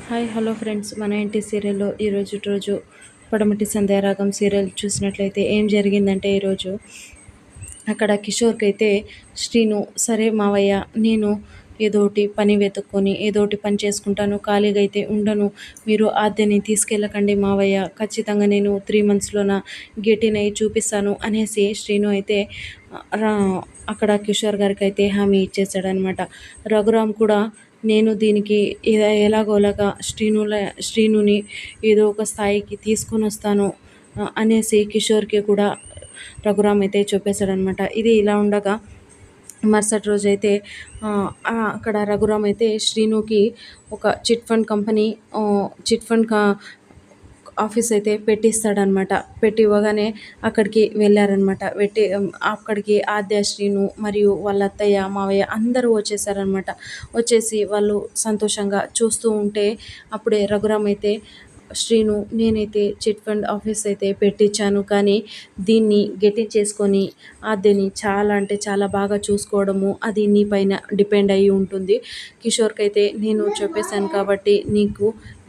Hi hello friends, మన ఇంటి సీరియల్లో రోజు పడమటి సంధ్యారాగం సీరియల్ చూసినట్లయితే ఏం జరిగిందంటే, ఈరోజు అక్కడ కిషోర్కి అయితే శ్రీను, సరే మావయ్య, నేను ఏదోటి పని వెతుక్కొని ఏదోటి పని చేసుకుంటాను, ఖాళీగా అయితే ఉండను, మీరు ఆద్యని తీసుకెళ్ళకండి మావయ్య, ఖచ్చితంగా నేను 3 మంత్స్లోన గెటిన్ అయి చూపిస్తాను అనేసి శ్రీను అయితే రా అక్కడ కిషోర్ గారికి అయితే హామీ ఇచ్చేసాడనమాట. రఘురామ్ కూడా నేను దీనికి ఎలాగోలాగా శ్రీనుని ఏదో ఒక స్థాయికి తీసుకొని వస్తాను అనేసి కిషోర్కి కూడా రఘురామ్ అయితే చెప్పేశాడనమాట. ఇది ఇలా ఉండగా మరుసటి రోజైతే అక్కడ రఘురామ్ అయితే శ్రీనుకి ఒక chit fund company chit fund office అయితే పెట్టిస్తాడనమాట. పెట్టి ఇవ్వగానే అక్కడికి వెళ్ళారనమాట. అక్కడికి ఆద్య, శ్రీను మరియు వాళ్ళ అత్తయ్య, మావయ్య అందరూ వచ్చేసారనమాట. వచ్చేసి వాళ్ళు సంతోషంగా చూస్తూ ఉంటే అప్పుడే రఘురామ్ అయితే, శ్రీను, నేనైతే చిట్ ఫండ్ ఆఫీస్ అయితే పెట్టించాను, కానీ దీన్ని చేసుకొని ఆద్యని చాలా అంటే చాలా బాగా చూసుకోవడము అది నీ పైన డిపెండ్ అయ్యి ఉంటుంది. కిషోర్కి అయితే నేను చెప్పేశాను కాబట్టి నీకు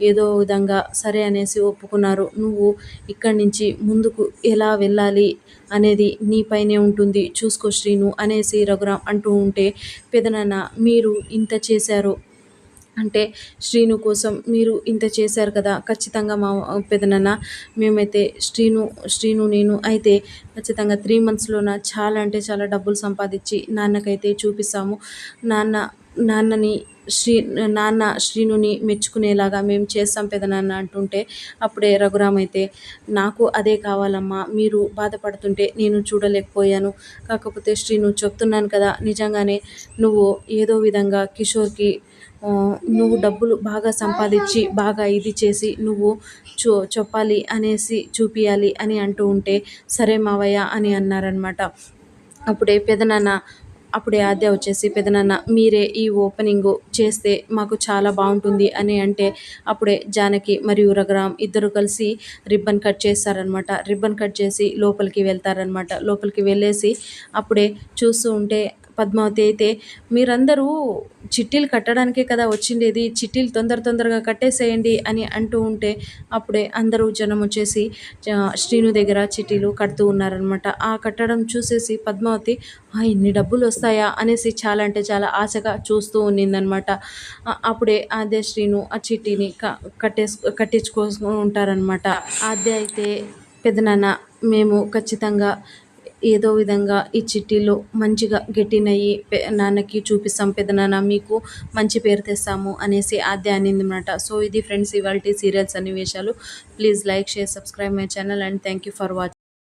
ఏదో విధంగా సరే అనేసి ఒప్పుకున్నారు. నువ్వు ఇక్కడి నుంచి ముందుకు ఎలా వెళ్ళాలి అనేది నీ పైనే ఉంటుంది, చూసుకో శ్రీను అనేసి రఘురామ్ అంటూ ఉంటే, పెదనాన్న మీరు ఇంత చేశారు అంటే శ్రీను కోసం మీరు ఇంత చేశారు కదా, ఖచ్చితంగా మా పెదనాన్న మేమైతే శ్రీను నేను అయితే ఖచ్చితంగా 3 మంత్స్లోన చాలా అంటే చాలా డబ్బులు సంపాదించి నాన్నకైతే చూపిస్తాము. నాన్నని శ్రీనుని మెచ్చుకునేలాగా మేము చేస్తాం పెదనాన్న అంటుంటే, అప్పుడే రఘురామ్ అయితే, నాకు అదే కావాలమ్మా, మీరు బాధపడుతుంటే నేను చూడలేకపోయాను, కాకపోతే శ్రీను చెప్తున్నాను కదా, నిజంగానే నువ్వు ఏదో విధంగా కిషోర్కి నువ్వు డబ్బులు బాగా సంపాదించి బాగా ఇది చేసి నువ్వు చెప్పాలి అనేసి చూపియాలి అని అంటూ ఉంటే, సరే మావయ్య అని అన్నారనమాట. అప్పుడే ఆద్య వచ్చేసి, పెదనాన్న మీరే ఈ ఓపెనింగ్ చేస్తే మాకు చాలా బాగుంటుంది అని అంటే, అప్పుడే జానకి మరియు రఘురామ్ ఇద్దరు కలిసి రిబ్బన్ కట్ చేస్తారనమాట. రిబ్బన్ కట్ చేసి లోపలికి వెళ్తారనమాట. లోపలికి వెళ్ళేసి అప్పుడే చూస్తూ ఉంటే పద్మావతి అయితే, మీరందరూ చిట్టీలు కట్టడానికే కదా వచ్చిండేది, చిట్టీలు తొందరగా కట్టేసేయండి అని అంటూ ఉంటే, అప్పుడే అందరూ జనం వచ్చేసి శ్రీను దగ్గర చిట్టీలు కడుతూ ఉన్నారనమాట. ఆ కట్టడం చూసేసి పద్మావతి, ఇన్ని డబ్బులు వస్తాయా అనేసి చాలా అంటే చాలా ఆశగా చూస్తూ ఉన్నిందనమాట. అప్పుడే ఆద్య, శ్రీను ఆ చిట్టీని కట్టించుకొని ఉంటారనమాట. ఆద్య అయితే, పెదనాన్న మేము ఖచ్చితంగా ఏదో విధంగా ఈ చిట్టీలో మంచిగా గెట్టినయ్యి నాన్నకి చూపిస్తాం పెదనాన్న, మీకు మంచి పేరు తెస్తాము అనేసి ఆద్య అనిందన్నమాట. సో ఇది ఫ్రెండ్స్ ఇవాల్టి సీరియల్స్ సన్నివేశాలు. Please like, share, subscribe my channel and thank you for watching.